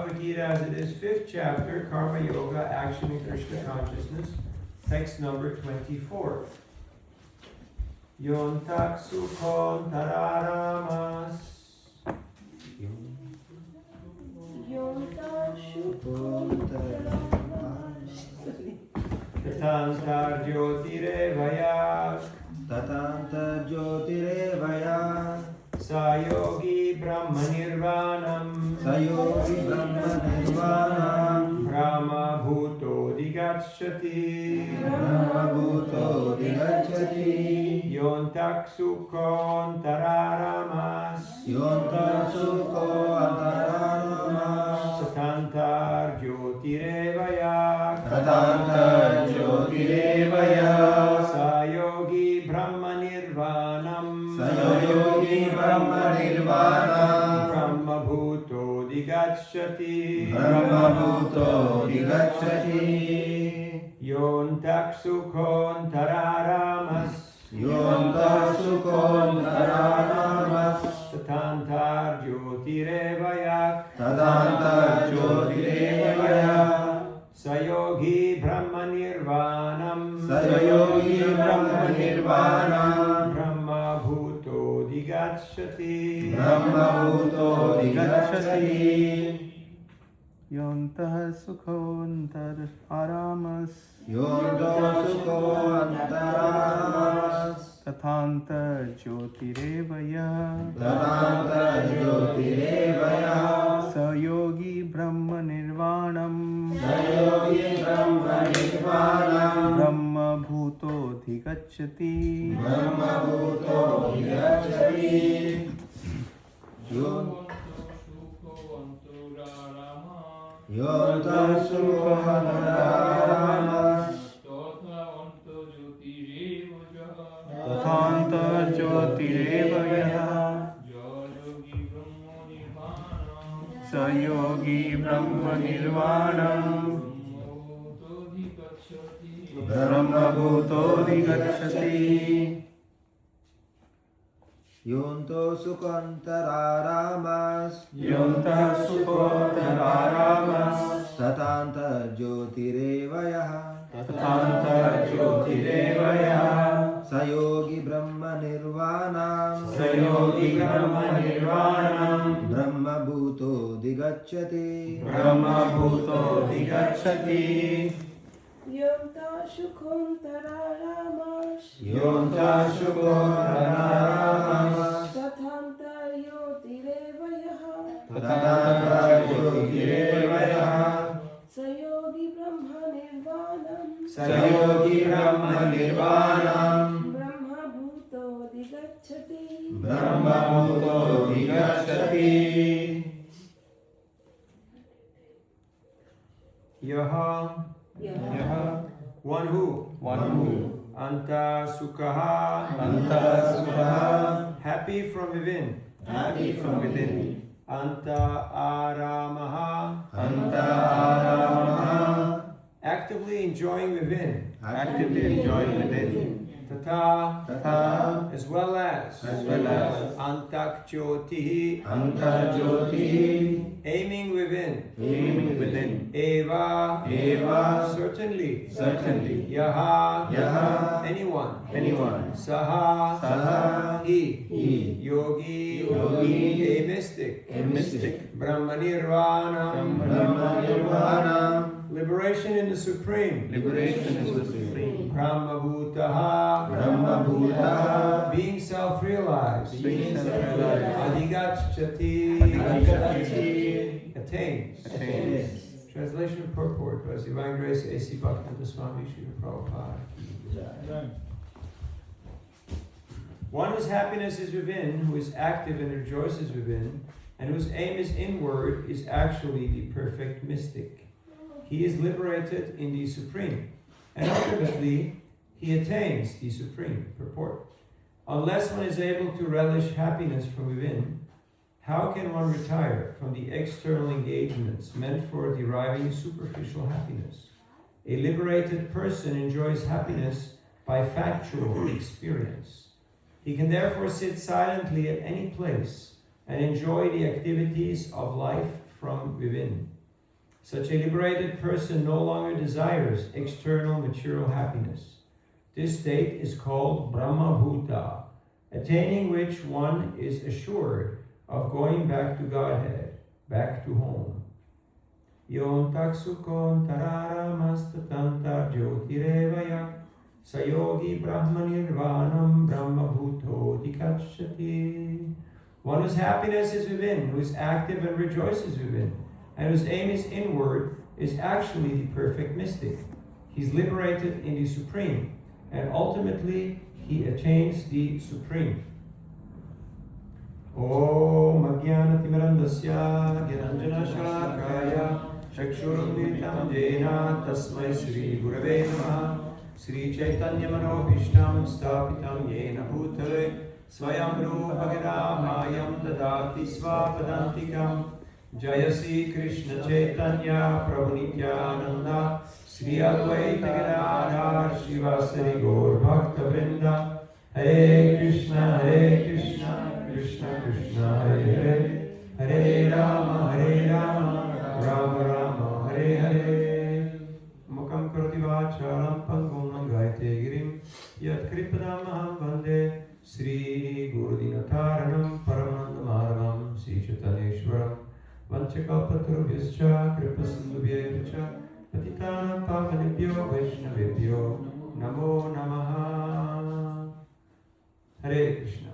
Bhagavad Gita as it is, 5th chapter, Karma Yoga, Action in Krishna Consciousness, text number 24. Yontak Sukhon Tararamas Tatantar Jyotirevaya Sayogi Brahma Nirvanam Brahma Bhuto Digacchati Yontak Sukhon Tararamas Tatantar Jyotirevaya Sayogi Brahma Nirvanam Brahma Bhuto Digacchati Yontak Sukhon Tararamas Tatantar Jyotirevaya Sayogi Brahma Nirvanam Brahma Bhuto Digacchati Yontah Sukhontar Aramas Tathanta Jyotirevaya Sayogi Brahma Nirvanam Brahma Bhuto Dhigacchati Yonta Tathanta Jyotirevaya Sayogi Brahma Nirvanam Brahma Bhuto Digacchati Yonto Sukhantaramas Tatanta Jyotirevaya Sayogi Brahma Nirvanam Brahma Bhuto Digacchati Yonta Sukhantaramas Tathanta Jyotirevaya Sayogi Brahma Nirvanam Brahma Bhuto Digacchati Yaha One who Anta Sukhaha Happy from within Anta Aramaha Actively enjoying within Tata as well as Antak Jyotihi aiming within Eva certainly Yaha anyone Saha he Yogi a mystic Brahma Nirvana liberation in the Supreme Brahma Bhutaha being self-realized Adigacchati attains. Translation and purport by His Divine Grace A.C. Bhaktivedanta Swami Srila Prabhupada. One whose happiness is within, who is active and rejoices within, and whose aim is inward, is actually the perfect mystic. He is liberated in the Supreme, and ultimately he attains the Supreme. Purport. Unless one is able to relish happiness from within, how can one retire from the external engagements meant for deriving superficial happiness? A liberated person enjoys happiness by factual experience. He can therefore sit silently at any place and enjoy the activities of life from within. Such a liberated person no longer desires external material happiness. This state is called Brahma Bhuta, attaining which one is assured of going back to Godhead, back to home. Yontak sukon tararamastatanta jyotirevaya sayogi brahma nirvanam brahma bhuto dikachati. One whose happiness is within, who is active and rejoices within, and whose aim is inward, is actually the perfect mystic. He's liberated in the Supreme, and ultimately he attains the Supreme. Om Ajnanatimirandasya Gyananjana Shalakaya Chakshurunmilitam Jena Tasmai Shri Gurave Namaha Shri Chaitanya Manobhishtam Stapitam Yena Bhutale Swayam Rupa Mayam Dadati Svapadantikam Jayasi Krishna Chaitanya Prabhu Nityananda Shri Advaita Gadadhar Shivasari Gaur Bhakta Vrinda Hare Krishna Krishna Krishna Hare Hare Hare Rama Rama Rama Hare Hare Mukam Karoti Vacharam Pangum Langayate Girim Yat Kripadamaham Vande Sri Gurudinataranam Paramananda Madhavam Sri Chaitanyeshwaram Vanchakalpatarubhyascha Kripasindubhyevacha Patitanam Pavanebhyo Vaishnavebhyo Namo Namaha. Hare Krishna.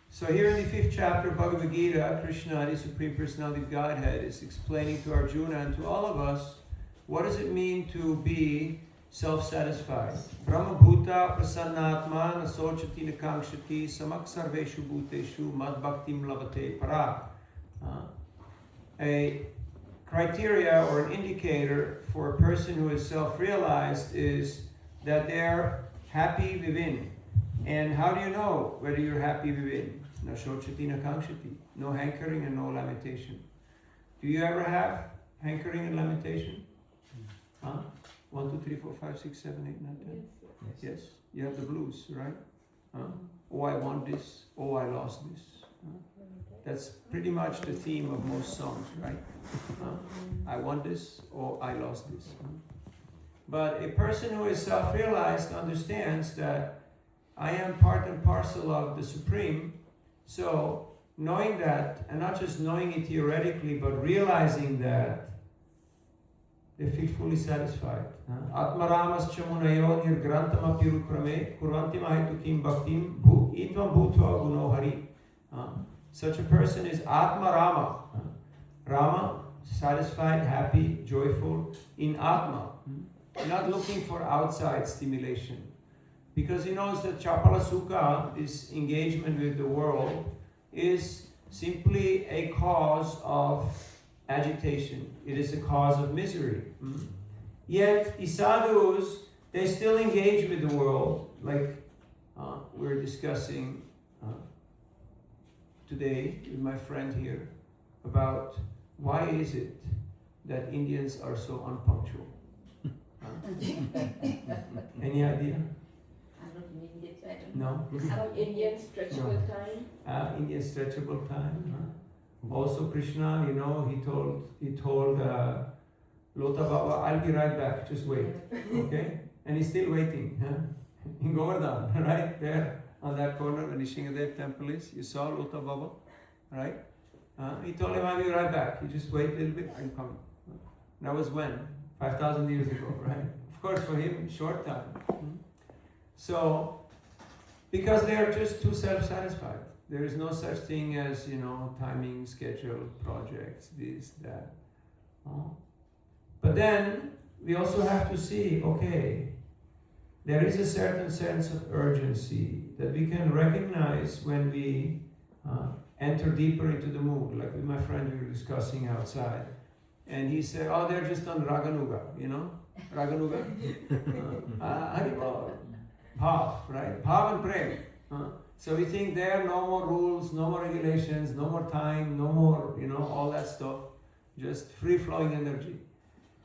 So here in the 5th chapter of Bhagavad Gita, Krishna, the Supreme Personality of Godhead, is explaining to Arjuna and to all of us, what does it mean to be self-satisfied? Brahma Bhuta Prasannatma Nasochati Nakangshati Samak Sarveshu Bhuteshu Mad Bhaktim Lavate Para. A criteria or an indicator for a person who is self-realized is that they're happy within. And how do you know whether you're happy within? Nasochati Nakangshati. No hankering and no lamentation. Do you ever have hankering and lamentation? Huh? 1, 2, 3, 4, 5, 6, 7, 8, 9, 10. Yes. You have the blues, right? Oh, I want this. Oh, I lost this. That's pretty much the theme of most songs, right? I want this. Oh, I lost this. But a person who is self-realized understands that I am part and parcel of the Supreme. So knowing that, and not just knowing it theoretically, but realizing that, they feel fully satisfied. Atmaramas chamunayo nirgrantam apirukrame kurvanti mahitukim bhaktim itvam bhutva gunohari. Such a person is Atmarama. Rama, satisfied, happy, joyful in Atma. Not looking for outside stimulation. Because he knows that Chapala Sukha, this engagement with the world, is simply a cause of agitation. It is a cause of misery. Yet, the sadhus, they still engage with the world, like we're discussing today with my friend here about why is it that Indians are so unpunctual? Any idea? No? Indian stretchable time. Indian stretchable time. Also Krishna, you know, he told Lota Baba, I'll be right back, just wait. Okay? And he's still waiting. In Govardhan, right there on that corner where the Nishingadev temple is. You saw Lota Baba, right? He told him, I'll be right back. You just wait a little bit, I'm coming. That was when? 5,000 years ago, right? Of course, for him, short time. So, because they are just too self-satisfied. There is no such thing as, timing, schedule, projects, this, that. But then, we also have to see, okay, there is a certain sense of urgency that we can recognize when we enter deeper into the mood. Like with my friend we were discussing outside. And he said, oh, they're just on Raganuga, Raganuga? Haribol. Bhav, right? Bhav and Prem. So we think there are no more rules, no more regulations, no more time, no more, all that stuff. Just free-flowing energy.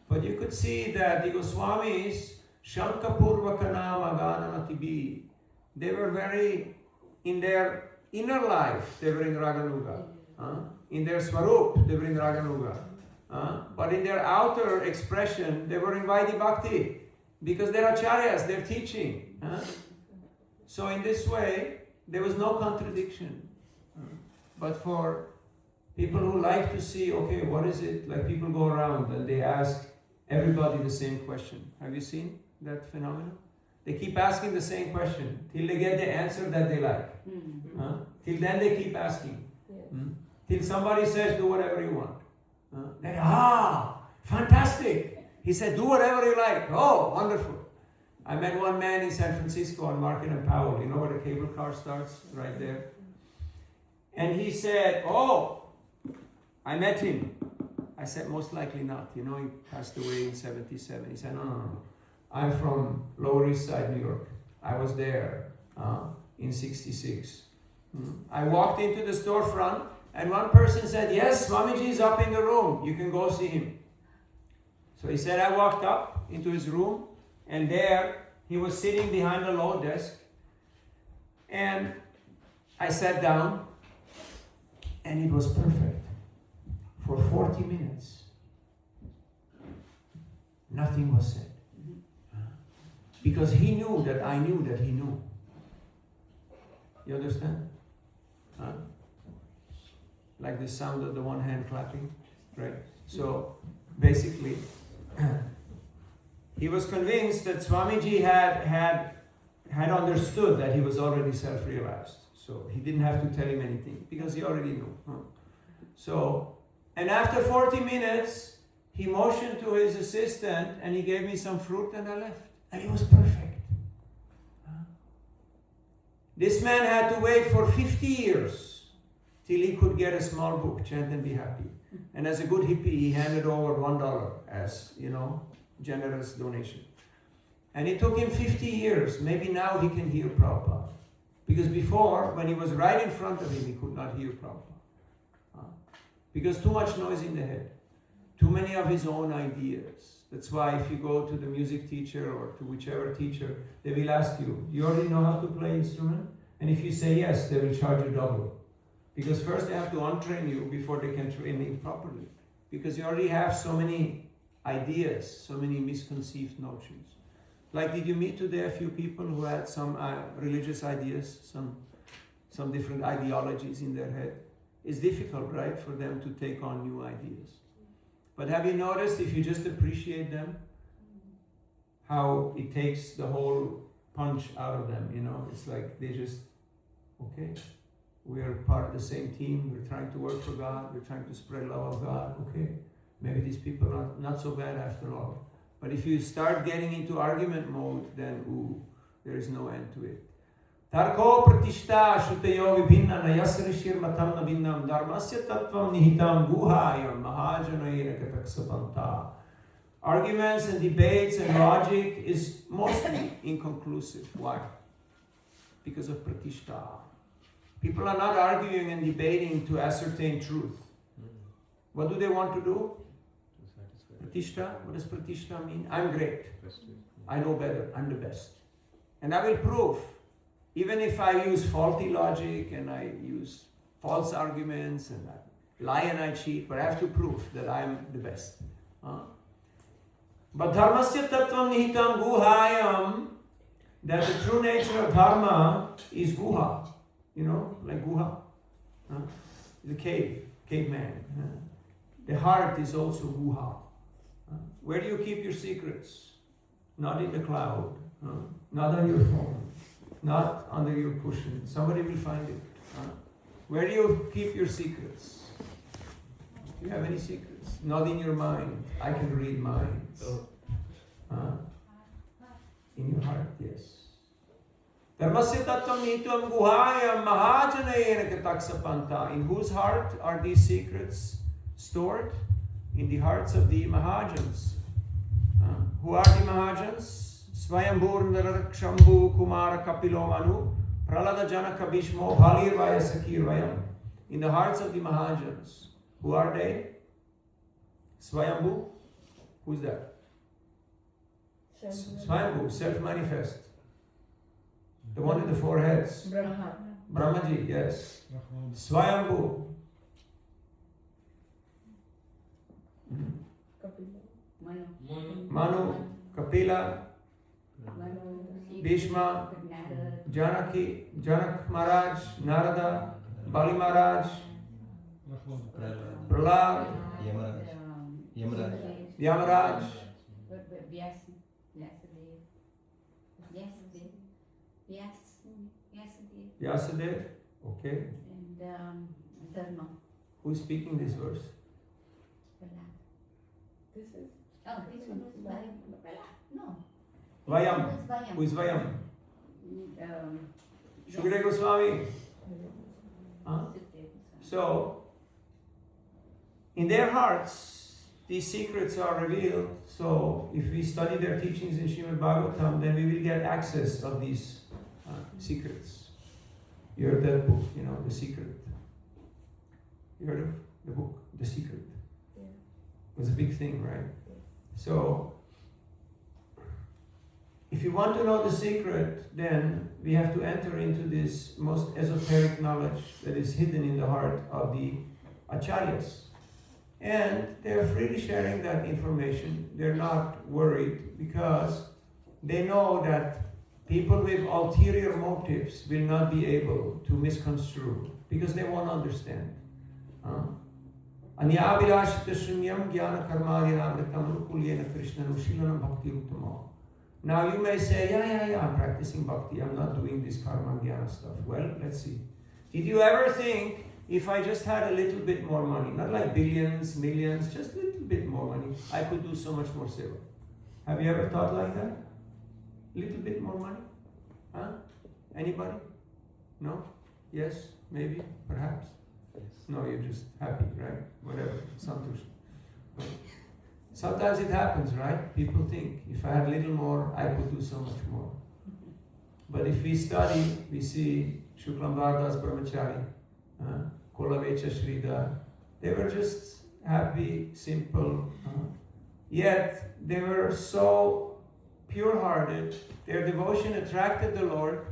But you could see that the Goswamis, Shankapurvakana Maganamatibi, they were very, in their inner life, they were in Raganuga. In their Swarup, they bring Raganuga. But in their outer expression, they were in Vaidhi Bhakti. Because they're acharyas, they're teaching. So in this way, there was no contradiction. But for people who like to see, okay, what is it? Like people go around and they ask everybody the same question. Have you seen that phenomenon? They keep asking the same question till they get the answer that they like. Till then they keep asking. Till somebody says, do whatever you want. Then, fantastic. He said, do whatever you like. Oh, wonderful. I met one man in San Francisco on Market and Powell. You know where the cable car starts? Right there. And he said, I met him. I said, most likely not. You know, he passed away in 77. He said, no. I'm from Lower East Side, New York. I was there in 66. I walked into the storefront and one person said, yes, Swamiji is up in the room. You can go see him. So he said, I walked up into his room and there he was sitting behind a low desk. And I sat down and it was perfect. For 40 minutes, nothing was said. Because he knew that I knew that he knew. You understand? Like the sound of the one hand clapping, right? So basically, he was convinced that Swamiji had understood that he was already self-realized. So he didn't have to tell him anything because he already knew. So, and after 40 minutes, he motioned to his assistant and he gave me some fruit and I left. And it was perfect. This man had to wait for 50 years till he could get a small book, Chant and Be Happy. And as a good hippie, he handed over $1 as, generous donation. And it took him 50 years. Maybe now he can hear Prabhupada. Because before, when he was right in front of him, he could not hear Prabhupada. Because too much noise in the head. Too many of his own ideas. That's why if you go to the music teacher or to whichever teacher, they will ask you, you already know how to play instrument? And if you say yes, they will charge you double. Because first they have to untrain you before they can train you properly. Because you already have so many ideas, so many misconceived notions. Like, did you meet today a few people who had some religious ideas, some different ideologies in their head? It's difficult, right, for them to take on new ideas. But have you noticed, if you just appreciate them, how it takes the whole punch out of them, It's like they just, okay, we are part of the same team, we're trying to work for God, we're trying to spread love of God, okay. Maybe these people are not so bad after all. But if you start getting into argument mode, then there is no end to it. Tarko pratishta shutayo vibhinna nayasrishir matam navinnam dharmasya tattvam nihitam guhayam mahajanayena kataksapanta. Arguments and debates and logic is mostly inconclusive. Why? Because of pratishta. People are not arguing and debating to ascertain truth. What do they want to do? Pratishta. What does pratishta mean? I'm great. I know better. I'm the best. And I will prove. Even if I use faulty logic and I use false arguments and I lie and I cheat, but I have to prove that I'm the best. But dharmasya tattvam nihitam guhayam, that the true nature of dharma is guha. Like guha. The caveman. The heart is also guha. Where do you keep your secrets? Not in the cloud. Not on your phone. Not under your cushion. Somebody will find it. Where do you keep your secrets? Do you have any secrets? Not in your mind. I can read minds. In your heart, yes. Dharmasya tattvam nihitam guhayam mahajanayena kataksapanta. In whose heart are these secrets stored? In the hearts of the Mahajans. Who are the Mahajans? Swayambhur Nararakshambhu Kumara Kapilo Manu Pralada Janaka Bhishmo Bhalirvaya Sakirvayam. In the hearts of the Mahajans. Who are they? Swayambhu? Who's that? Swayambhu, self-manifest. The one with the four heads. Brahmaji, yes. Swayambhu. Manu, Kapila, Bhishma, Janak Maharaj, Narada, Bali Maharaj, Prahlad, Yamaraj, Vyasadev. Okay. And Dharma. Who is speaking this verse? This is Oh, this one was Vayam. No. Vayam. Who is Vayam? Shukadeva Goswami. Huh? So, in their hearts, these secrets are revealed. So, if we study their teachings in Srimad Bhagavatam, then we will get access of these secrets. You heard that book, The Secret. You heard of the book, The Secret? Yeah. It was a big thing, right? So, if you want to know the secret, then we have to enter into this most esoteric knowledge that is hidden in the heart of the acharyas. And they're freely sharing that information. They're not worried because they know that people with ulterior motives will not be able to misconstrue because they won't understand. Anyabhilashita shunyam jnana karmadyanavritam anukulyena krishna nushilanam bhakti uttamo. Now you may say, yeah, I'm practicing bhakti, I'm not doing this karma jnana stuff. Well, let's see. Did you ever think, if I just had a little bit more money, not like billions, millions, just a little bit more money, I could do so much more seva? Have you ever thought like that? Little bit more money? Huh? Anybody? No? Yes? Maybe? Perhaps? No, you're just happy, right? Whatever. Santush. Sometimes it happens, right? People think, if I had a little more, I could do so much more. But if we study, we see Shuklambardas Brahmachari, Kolavecha Sridhar, they were just happy, simple, yet they were so pure-hearted, their devotion attracted the Lord,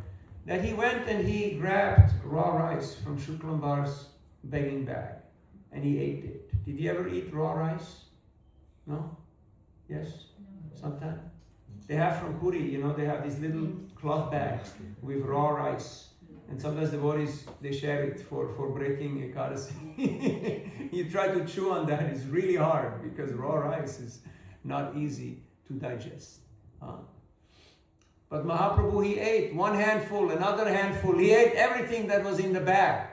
that he went and he grabbed raw rice from Shuklambar's begging bag, and he ate it. Did you ever eat raw rice? No? Yes? Sometime? They have from Puri, they have these little cloth bags with raw rice. And sometimes the devotees, they share it for breaking Ekadasi. You try to chew on that, it's really hard because raw rice is not easy to digest. But Mahaprabhu, he ate one handful, another handful. He ate everything that was in the bag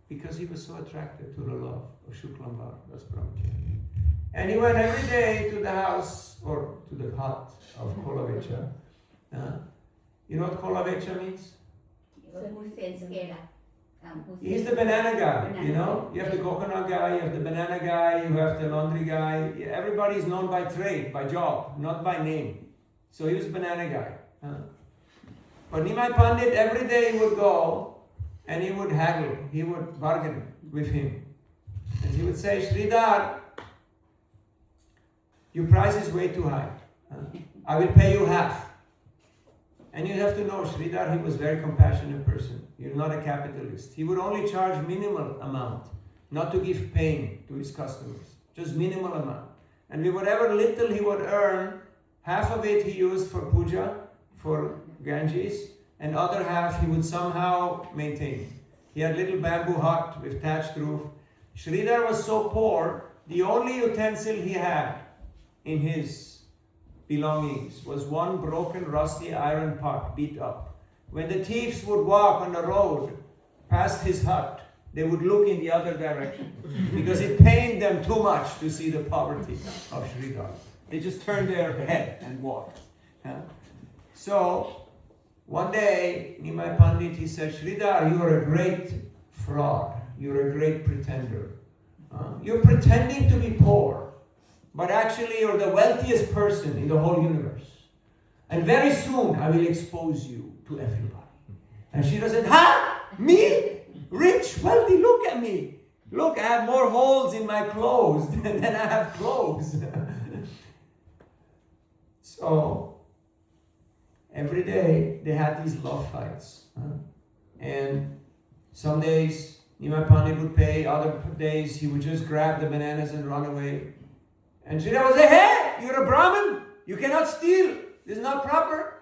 because he was so attracted to the love of Shuklambar, that's Brahmachari. And he went every day to the house or to the hut of Kolavecha. You know what Kolavecha means? He's the banana guy, You have the coconut guy, you have the banana guy, you have the laundry guy. Everybody is known by trade, by job, not by name. So he was a banana guy. But Nimai Pandit, every day he would go and he would haggle, he would bargain with him. And he would say, Sridhar, your price is way too high. I will pay you half. And you have to know, Sridhar, he was a very compassionate person. You're not a capitalist. He would only charge minimal amount, not to give pain to his customers, just minimal amount. And with whatever little he would earn, half of it he used for puja, for Ganges, and other half he would somehow maintain. He had a little bamboo hut with thatched roof. Sridhar was so poor, the only utensil he had in his belongings was one broken rusty iron pot beat up. When the thieves would walk on the road past his hut, they would look in the other direction because it pained them too much to see the poverty of Sridhar. They just turned their head and walked. So one day, Nimai Pandit, he said, Sridhar, you are a great fraud. You're a great pretender. You're pretending to be poor, but actually you're the wealthiest person in the whole universe. And very soon I will expose you to everybody. And Shira said, me? Rich, wealthy, look at me. Look, I have more holes in my clothes than I have clothes. So, every day they had these love fights. And some days Nimai Pandit would pay, other days he would just grab the bananas and run away. And Sridhar would say, hey, you're a Brahmin. You cannot steal. This is not proper.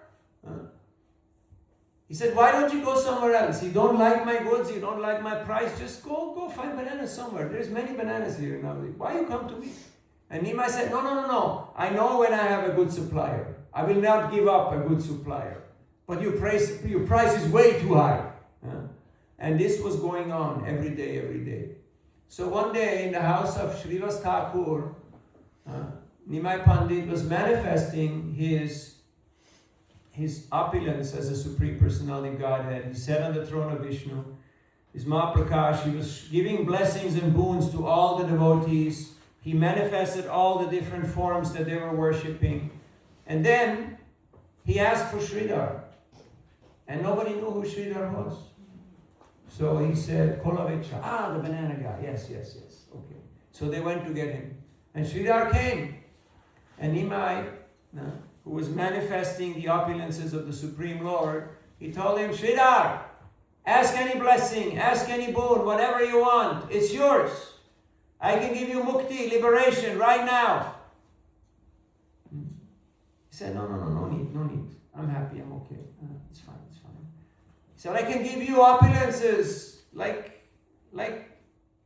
He said, why don't you go somewhere else? You don't like my goods, you don't like my price, just go find bananas somewhere. There's many bananas here in Navadvip. Why you come to me? And Nimai said, no. I know when I have a good supplier. I will not give up a good supplier. But your price is way too high. And this was going on every day. So one day in the house of Srivas Thakur, Nimai Pandit was manifesting his opulence as a Supreme Personality of Godhead. He sat on the throne of Vishnu. His Mahaprakash, he was giving blessings and boons to all the devotees. He manifested all the different forms that they were worshipping. And then he asked for Sridhar. And nobody knew who Sridhar was. So he said, Kolavecha, the banana guy. Yes. Okay. So they went to get him. And Sridhar came. And Nimai, who was manifesting the opulences of the Supreme Lord, he told him, Sridhar, ask any blessing, ask any boon, whatever you want. It's yours. I can give you mukti, liberation, right now. He said, no need. I'm happy, I'm okay. It's fine. He said, I can give you opulences, like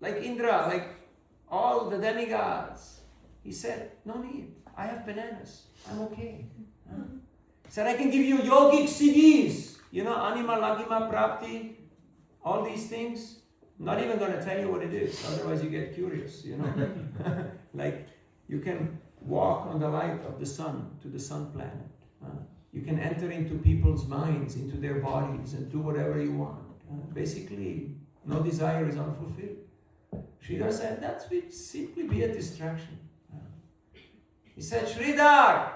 Indra, like all the demigods. He said, no need. I have bananas. I'm okay. He said, I can give you yogic siddhis. Anima, lagima, prapti, all these things. I'm not even going to tell you what it is. Otherwise you get curious, Like you can walk on the light of the sun to the sun planet. You can enter into people's minds, into their bodies, and do whatever you want. Basically, no desire is unfulfilled. Sridhar said, that would simply be a distraction. He said, Sridhar,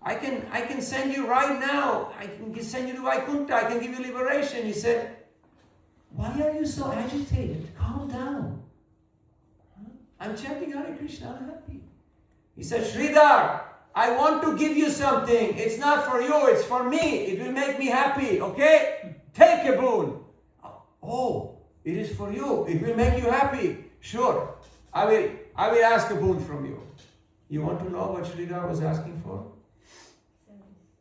I can send you right now. I can send you to Vaikuntha. I can give you liberation. He said, why are you so agitated? Calm down. I'm chanting Hare Krishna. I'm happy. He said, Sridhar, I want to give you something. It's not for you. It's for me. It will make me happy. Okay? Take a boon. Oh, it is for you. It will make you happy. Sure. I will ask a boon from you. You want to know what Sridhar was asking for?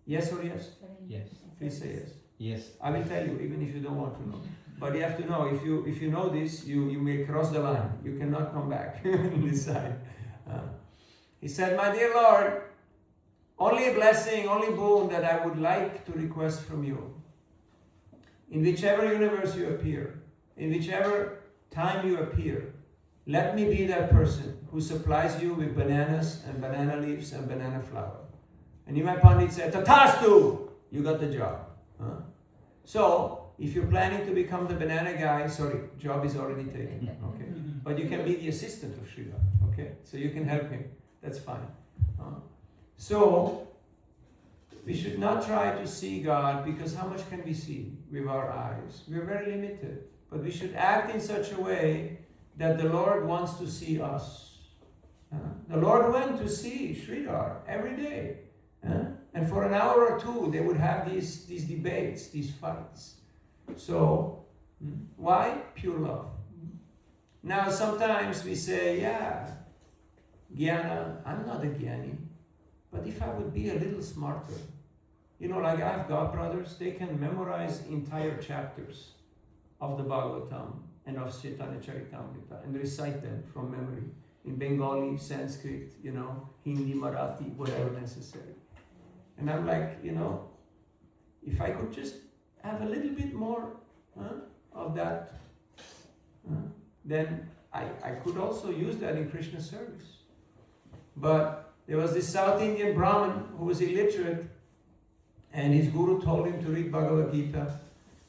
Yes or yes? Yes. Please say yes. Yes. I will tell you, even if you don't want to know. But you have to know, if you know this, you may cross the line. You cannot come back this side. He said, my dear Lord, only blessing, only boon that I would like to request from you. In whichever universe you appear, in whichever time you appear, let me be that person who supplies you with bananas and banana leaves and banana flour. And Nimai Pandit said, Tathastu! You got the job. So, if you're planning to become the banana guy, job is already taken. Okay? But you can be the assistant of Sridhar. Okay? So you can help him. That's fine. So, we should not try to see God, because how much can we see with our eyes? We're very limited. But we should act in such a way that the Lord wants to see us. The Lord went to see Sridhar every day. And for an hour or two, they would have these debates, these fights. So, why? Pure love. Now, sometimes we say, Jnana, I'm not a Jnani. But if I would be a little smarter, like I have godbrothers, they can memorize entire chapters of the Bhagavatam and of Chaitanya Charitamrita and recite them from memory in Bengali, Sanskrit, Hindi, Marathi, whatever necessary. And I'm like, if I could just have a little bit more of that, then I could also use that in Krishna service. But there was this South Indian Brahmin who was illiterate, and his guru told him to read Bhagavad Gita,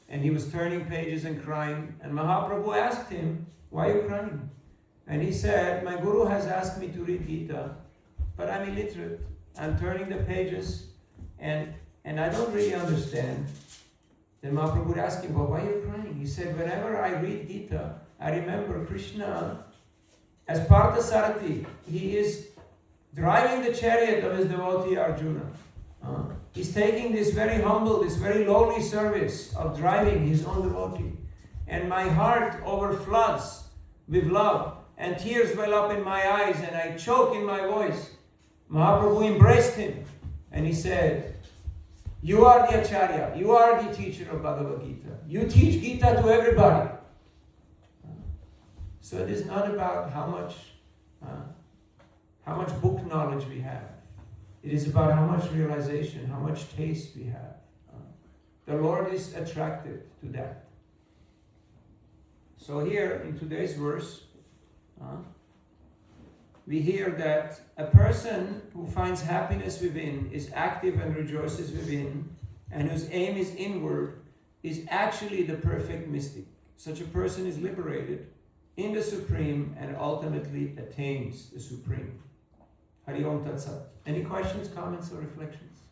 and he was turning pages and crying, and Mahaprabhu asked him, why are you crying? And he said, my guru has asked me to read Gita, but I'm illiterate. I'm turning the pages, and I don't really understand. Then Mahaprabhu would ask him, well, why are you crying? He said, whenever I read Gita, I remember Krishna as Parthasarathi. He is driving the chariot of his devotee Arjuna. He's taking this very humble, this very lowly service of driving his own devotee. And my heart overfloods with love and tears well up in my eyes and I choke in my voice. Mahaprabhu embraced him and he said, you are the Acharya, you are the teacher of Bhagavad Gita. You teach Gita to everybody. So it is not about how much book knowledge we have. It is about how much realization, how much taste we have. The Lord is attracted to that. So here in today's verse, we hear that a person who finds happiness within, is active and rejoices within, and whose aim is inward, is actually the perfect mystic. Such a person is liberated in the Supreme and ultimately attains the Supreme. Hari Om Tat Sat. Any questions, comments, or reflections?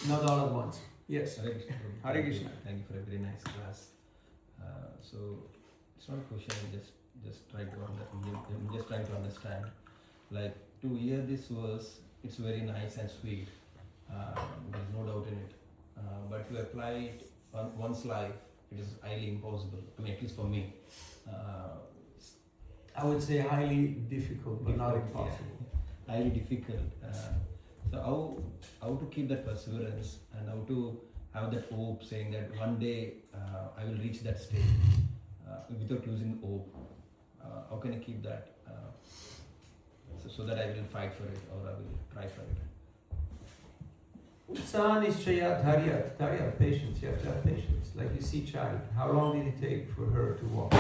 Not all at once. Yes. Hare Krishna. Hare Krishna. Thank you for a very nice class. So it's not a question. I'm just trying to understand. Like to hear this verse, it's very nice and sweet. There is no doubt in it. But to apply it on one's life, it is highly impossible. I mean, at least for me. I would say highly difficult, but not impossible. Yeah. Highly difficult. So how to keep that perseverance and how to have that hope, saying that one day I will reach that stage without losing hope. How can I keep that so that I will fight for it or I will try for it? Utsaha nishchaya dharya, patience. You have to have patience. Like you see child, how long did it take for her to walk?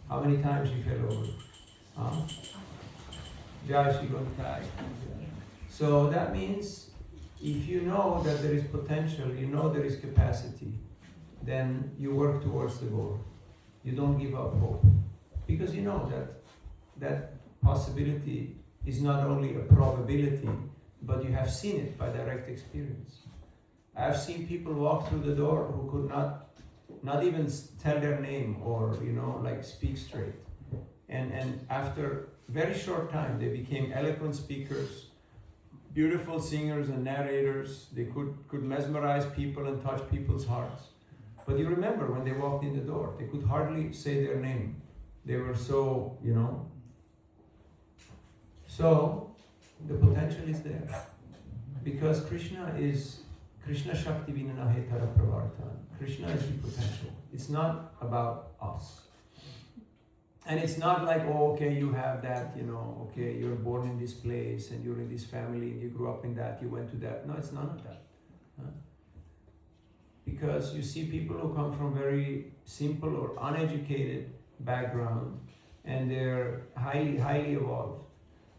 How many times she fell over? Jai Shri Gontai. So that means if you know that there is potential, you know there is capacity, then you work towards the goal. You don't give up hope. Because you know that possibility is not only a probability, but you have seen it by direct experience. I have seen people walk through the door who could not even tell their name or like speak straight. And after very short time they became eloquent speakers, beautiful singers and narrators. They could mesmerize people and touch people's hearts. But you remember when they walked in the door, they could hardly say their name. They were so, So the potential is there. Because Krishna Shakti Vinana Hetara Pravartan. Krishna is the potential. It's not about us. And it's not like, you have that, you're born in this place and you're in this family and you grew up in that, you went to that. No, it's none of that. Because you see people who come from very simple or uneducated background and they're highly, highly evolved.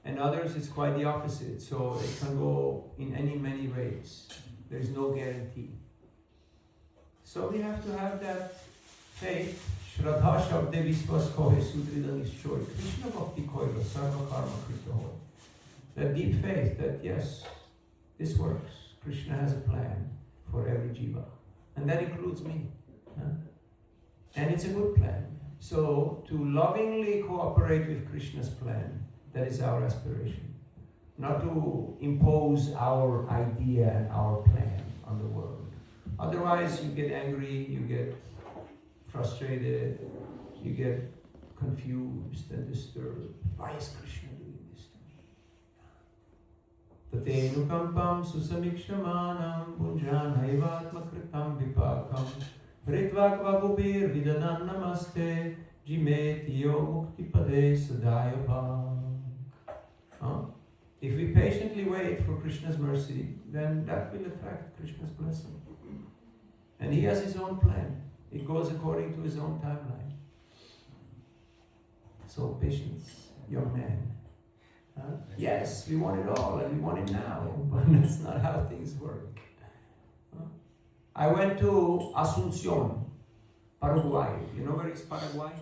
And others, it's quite the opposite. So it can go in many ways. There's no guarantee. So we have to have that faith. Shraddha Shabde Viswas Kohe Sudrida Nishchoy. Krishna Bhakti Koila Sarva Karma Krita Hoy. That deep faith that yes, this works. Krishna has a plan for every jiva. And that includes me. And it's a good plan. So to lovingly cooperate with Krishna's plan, that is our aspiration. Not to impose our idea and our plan on the world. Otherwise you get angry, you get frustrated, you get confused and disturbed. Why is Krishna doing this to me? Tatenu kampam susamikshamanam bunjanaivatma kritam vipakam vritvak vagubir vidanan namaste jimetiyo muktipade sadayabha. If we patiently wait for Krishna's mercy, then that will attract Krishna's blessing. And he has his own plan. It goes according to his own timeline. So patience, young man. Yes, we want it all and we want it now, but that's not how things work. I went to Asunción, Paraguay. You know where is Paraguay?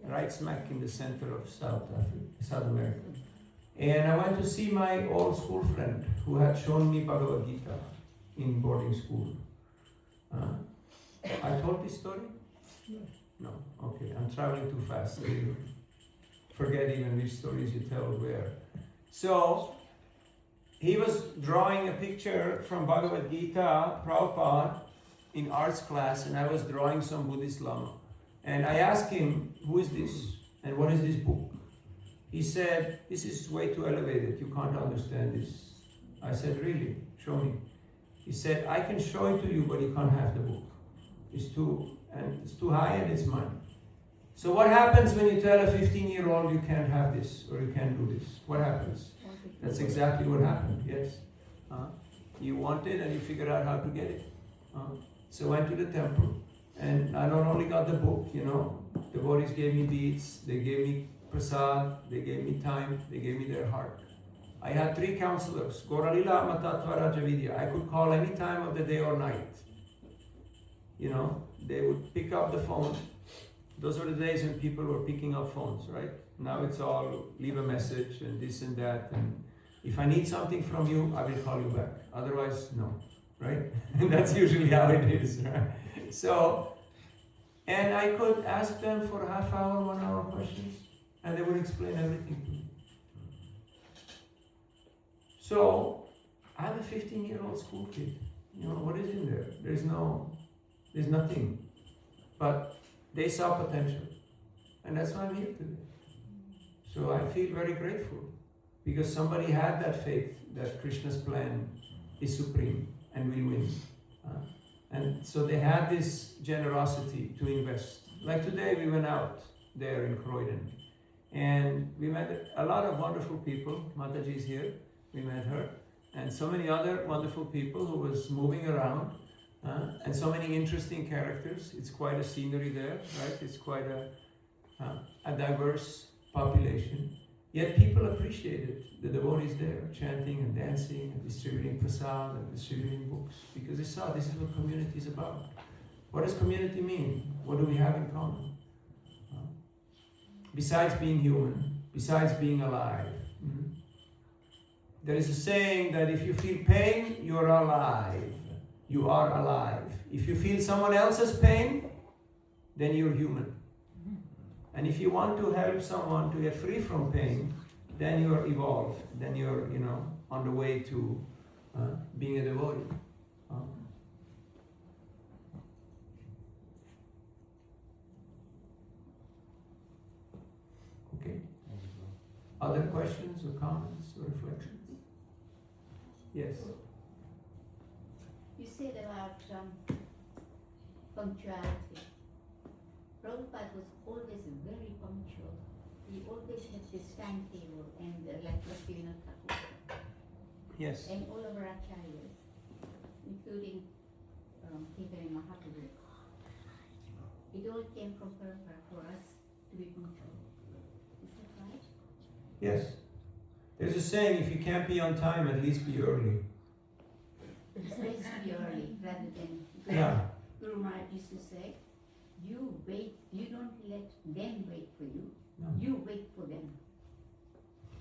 Right smack in the center of South America. And I went to see my old school friend who had shown me Bhagavad Gita in boarding school. I told this story? No. Okay, I'm traveling too fast. forget even which stories you tell where. So he was drawing a picture from Bhagavad Gita, Prabhupada, in arts class, and I was drawing some Buddhist Lama. And I asked him, who is this? And what is this book? He said, this is way too elevated, you can't understand this. I said, really? Show me. He said, I can show it to you, but you can't have the book. It's too high and it's mine. So what happens when you tell a 15-year-old you can't have this or you can't do this? What happens? That's exactly what happened, yes. You want it and you figure out how to get it. So I went to the temple and I not only got the book, devotees gave me beads, they gave me prasad, they gave me time, they gave me their heart. I had 3 counselors, Goralila, Matattva, Rajavidya. I could call any time of the day or night. They would pick up the phone. Those were the days when people were picking up phones, right? Now it's all leave a message and this and that. And if I need something from you, I will call you back. Otherwise, no, right? And that's usually how it is, right? So, and I could ask them for a half hour, 1 hour questions, and they would explain everything to me. So, I'm a 15-year-old school kid. What is in there? There's nothing. But they saw potential. And that's why I'm here today. So I feel very grateful because somebody had that faith that Krishna's plan is supreme and will win. And so they had this generosity to invest. Like today we went out there in Croydon and we met a lot of wonderful people. Mataji is here, we met her. And so many other wonderful people who was moving around. And so many interesting characters. It's quite a scenery there, right? It's quite a diverse population. Yet people appreciated the devotees there, chanting and dancing and distributing prasad and distributing books, because they saw this is what community is about. What does community mean? What do we have in common? Besides being human, besides being alive. There is a saying that if you feel pain, you're alive. You are alive. If you feel someone else's pain, then you're human. And if you want to help someone to get free from pain, then you're evolved. Then you're, on the way to being a devotee. Okay. Other questions or comments or reflections? Yes. You said about punctuality. Prabhupada was always very punctual. He always had this timetable and like Navina Nirada. Yes. And all of our acharyas, including Ketan and Mahaprabhu. It all came from Prabhupada for us to be punctual. Is that right? Yes. There's a saying, if you can't be on time, at least be early. It's best to be early rather than Guru Maharaj used to say, you wait, you don't let them wait for you, you wait for them.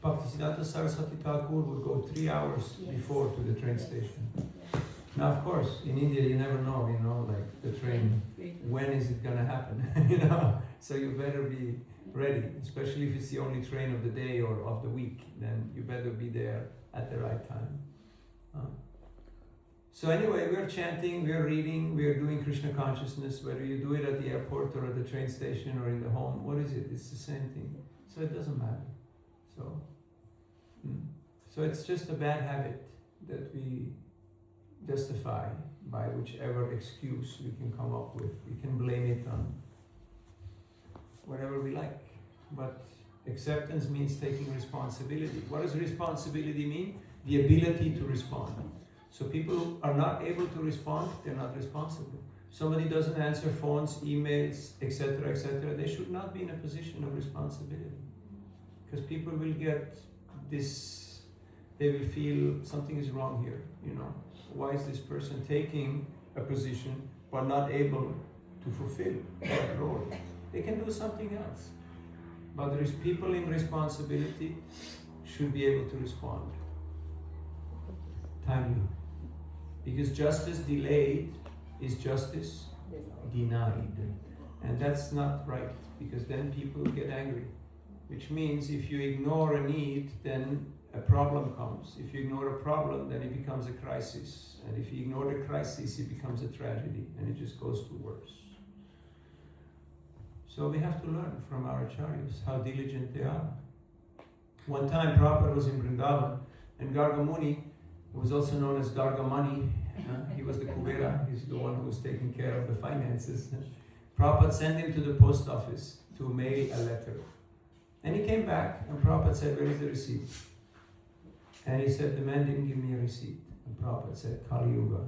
Bhaktisiddhanta Saraswati Thakur would go 3 hours before to the train station. Now, of course, in India you never know, like the train, when is it gonna happen, So you better be ready, especially if it's the only train of the day or of the week, then you better be there at the right time. So anyway, we're chanting, we're reading, we're doing Krishna consciousness, whether you do it at the airport or at the train station or in the home, what is it? It's the same thing. So it doesn't matter. So it's just a bad habit that we justify by whichever excuse we can come up with. We can blame it on whatever we like. But acceptance means taking responsibility. What does responsibility mean? The ability to respond. So people who are not able to respond, they're not responsible. Somebody doesn't answer phones, emails, etc., they should not be in a position of responsibility. Because people will get this, they will feel something is wrong here, Why is this person taking a position but not able to fulfill that role? They can do something else. But there is people in responsibility should be able to respond timely. Because justice delayed is justice denied. And that's not right, because then people get angry. which means if you ignore a need, then a problem comes. If you ignore a problem, then it becomes a crisis. And if you ignore the crisis, it becomes a tragedy, and it just goes to worse. So we have to learn from our acharyas how diligent they are. One time Prabhupada was in Vrindavan, and Gargamuni, who was also known as Gargamani, he was the Kubera, he's the one who was taking care of the finances. Prabhupada sent him to the post office to mail a letter. And he came back, and Prabhupada said, "Where is the receipt?" And he said, "The man didn't give me a receipt." And Prabhupada said, "Kali Yuga.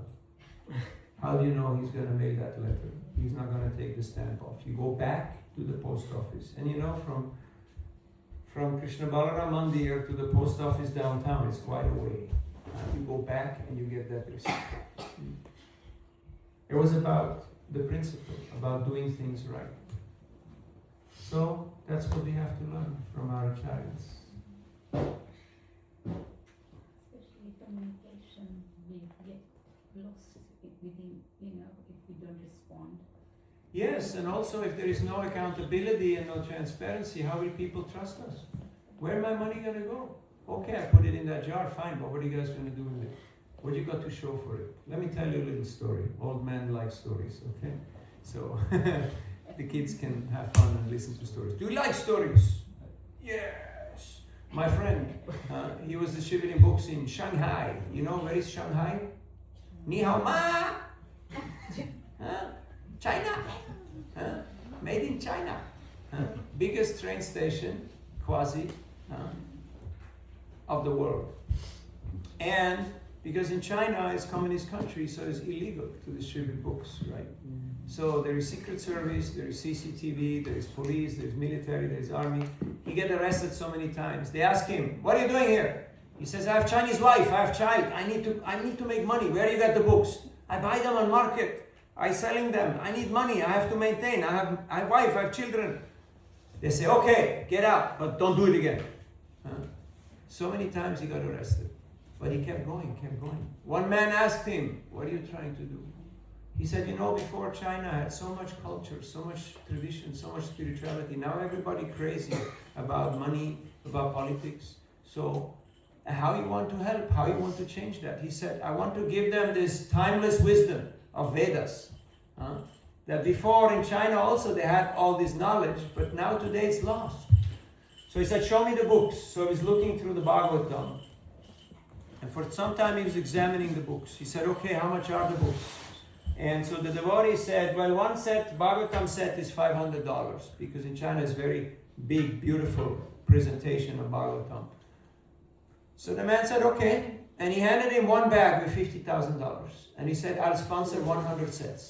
How do you know he's going to mail that letter? He's not going to take the stamp off. You go back to the post office." And you know, from Krishna Balaram Mandir to the post office downtown, it's quite a way. You go back and you get that receipt. It was about the principle, about doing things right. So that's what we have to learn from our acharyas. Especially communication, we get lost within, if we don't respond. Yes, and also if there is no accountability and no transparency, how will people trust us? Where am my money going to go? Okay, I put it in that jar, fine, but what are you guys going to do with it? What you got to show for it? Let me tell you a little story. Old men like stories, okay? So the kids can have fun and listen to stories. Do you like stories? Yes. My friend, he was distributing books in Shanghai. You know where is Shanghai? Ni hao ma? China? Made in China. Biggest train station, quasi, of the world. And because in China it's communist country, so it's illegal to distribute books, right? So there is secret service, there is CCTV, there is police, there is military, there is army. He get arrested so many times. They ask him, "What are you doing here?" He says, "I have Chinese wife, I have child. I need to make money. Where you get the books? I buy them on market. I selling them. I need money. I have to maintain. I have wife, I have children." They say, "Okay, get out, but don't do it again." So many times he got arrested. But he kept going, kept going. One man asked him, "What are you trying to do?" He said, "Before China had so much culture, so much tradition, so much spirituality. Now everybody crazy about money, about politics. So how you want to help? How you want to change that?" He said, "I want to give them this timeless wisdom of Vedas. That before in China also they had all this knowledge, but now today it's lost." So he said, "Show me the books." So he was looking through the Bhagavatam. And for some time he was examining the books. He said, "Okay, how much are the books?" And so the devotee said, "Well, one set, Bhagavatam set is $500, because in China it's very big, beautiful presentation of Bhagavatam." So the man said, "Okay." And he handed him one bag with $50,000. And he said, "I'll sponsor 100 sets.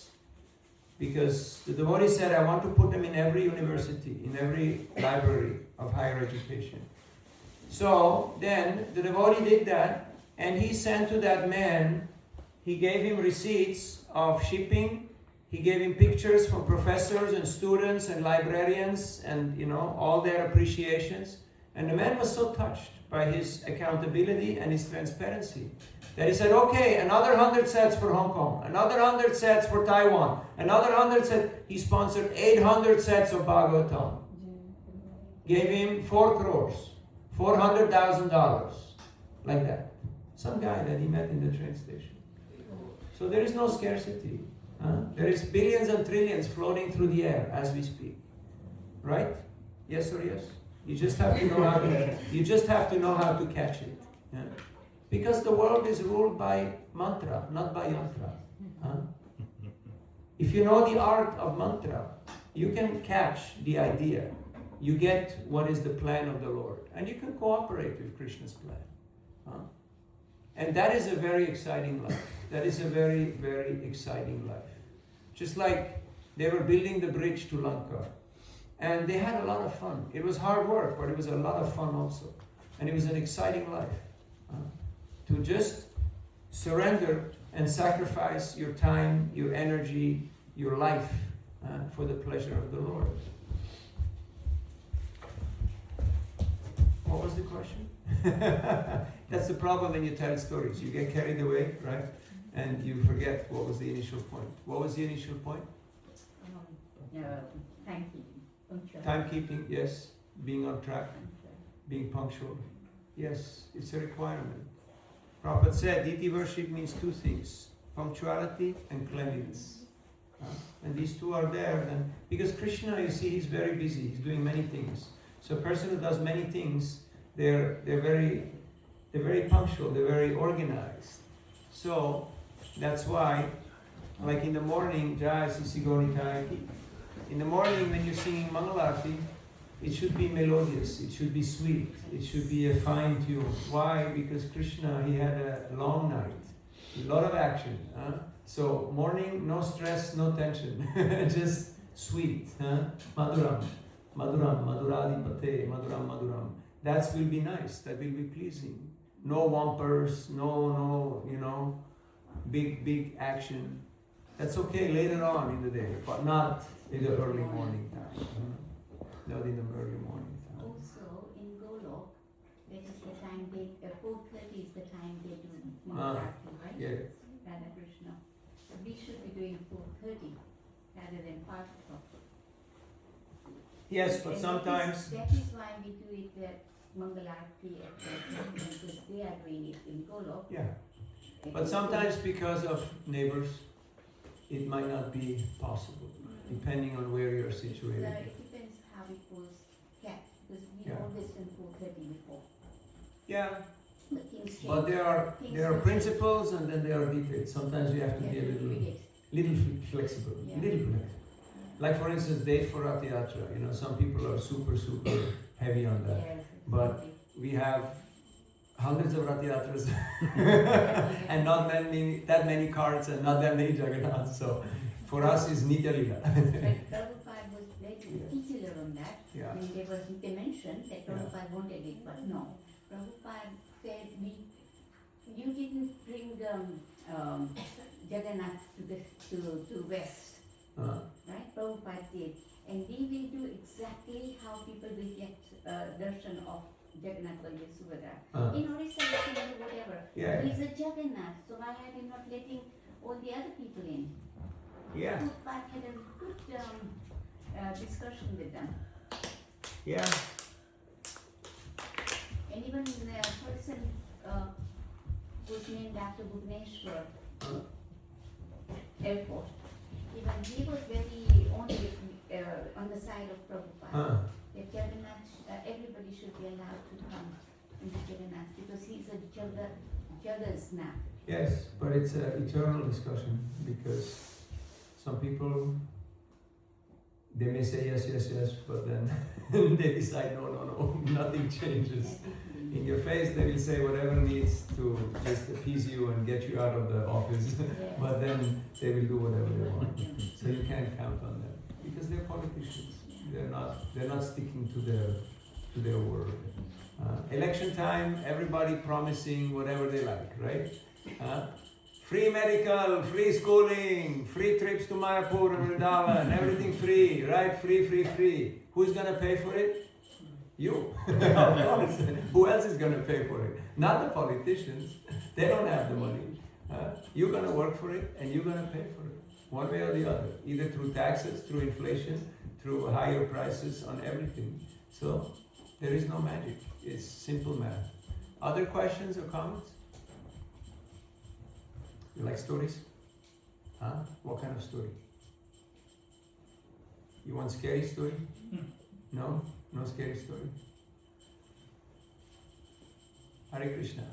Because the devotee said, I want to put them in every university, in every library of higher education." So then the devotee did that. And he sent to that man, he gave him receipts of shipping, he gave him pictures from professors and students and librarians and all their appreciations. And the man was so touched by his accountability and his transparency that he said, "Okay, another 100 sets for Hong Kong, another 100 sets for Taiwan, another 100 sets." He sponsored 800 sets of Bhagavatam. Gave him 4 crores, $400,000, like that. Some guy that he met in the train station. So there is no scarcity. There is billions and trillions floating through the air as we speak. Right? Yes or yes? You just have to know how to catch it. Yeah? Because the world is ruled by mantra, not by yantra. If you know the art of mantra, you can catch the idea. You get what is the plan of the Lord. And you can cooperate with Krishna's plan. And that is a very exciting life. That is a very, very exciting life. Just like they were building the bridge to Lanka. And they had a lot of fun. It was hard work, but it was a lot of fun also. And it was an exciting life. To just surrender and sacrifice your time, your energy, your life for the pleasure of the Lord. What was the question? That's the problem when you tell stories. You get carried away, right? And you forget what was the initial point. What was the initial point? Timekeeping. Timekeeping, yes. being on track, being punctual. Yes, it's a requirement. Prabhupada said deity worship means two things, punctuality and cleanliness. And these two are there, then because Krishna, you see, he's very busy, he's doing many things. So a person who does many things, they're very punctual, they're very organized. So that's why, like in the morning, Jai Sisi Gauritai, in the morning when you're singing Mangalarti, it should be melodious, it should be sweet, it should be a fine tune. Why? Because Krishna, he had a long night, a lot of action. So morning, no stress, no tension, just sweet. Maduram, Maduram, Maduradipate, Maduram, Maduram. That will be nice, that will be pleasing. No wampers, no, big action. That's okay later on in the day, but not in the early morning time. Not in the early morning time. Also, in Golok, that is the time 4:30 is the time they do Mangalarti, right? Yeah. Radha Krishna. So we should be doing 4:30 rather than 5 o'clock. Yes, but And sometimes. That is why we do it at Mangalarti at the temple, because they are doing it in Golok. Yeah. But sometimes because of neighbors, it might not be possible, depending on where you're So situated. it depends how it was kept, because we Yeah. always done 4:30 before. Yeah, But things change. but there are principles and then there are details. Sometimes you have to be a little flexible, Yeah. little bit. Like for instance, date for Rath Yatra. Some people are super heavy on that. Yes, But we have hundreds of Rath Yatras and not that many carts and not that many Jagannaths. So for us is Nitya Lila. But Prabhupada was very particular on that. Yeah. I mean, they mentioned that Prabhupada wanted it, but no. Prabhupada said, you didn't bring Jagannath to West, right? Prabhupada did. And we will do exactly how people will get darshan of Jagannath Baldev Subhadra. In Orissa, you can do whatever. Yeah. He's a Jagannath, so why are you not letting all the other people in? Yeah. Prabhupada had a good discussion with them. Yeah. And even the person who's named after Bhubaneswar airport, even he was very on the side of Prabhupada. That Jagannath, everybody should be allowed to come into Jagannath because he's a Jaga's nath. Yes, but it's an eternal discussion because some people, they may say yes, but then they decide no, nothing changes. In your face, they will say whatever needs to just appease you and get you out of the office, but then they will do whatever they want. So you can't count on them because they're politicians. They're not sticking to their word. Election time, everybody promising whatever they like, right? Free medical, free schooling, free trips to Mayapur and Vrindavan, everything free, right? Free. Who's gonna pay for it? You. Of course. Who else is gonna pay for it? Not the politicians. They don't have the money. You're gonna work for it and you're gonna pay for it. One way or the other. Either through taxes, through inflation, through higher prices on everything. So there is no magic. It's simple math. Other questions or comments? You like stories? What kind of story? You want scary story? No? No scary story? Hare Krishna.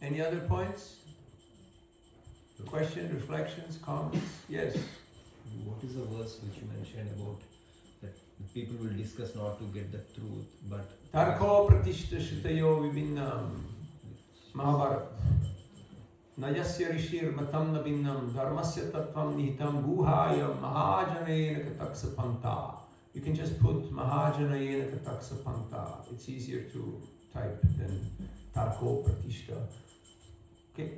Any other points? Questions, reflections, comments? Yes. What is the verse which you mentioned about that people will discuss not to get the truth, but Tarko pratishta shutayo vivinnam Mahabharat. Nayasya rishir matam nabinnam dharmasya tattvam nihitam guhaya mahajanayena kataksa panta. You can just put mahajanayena kataksa panta. It's easier to type than Tarko pratishta. Okay.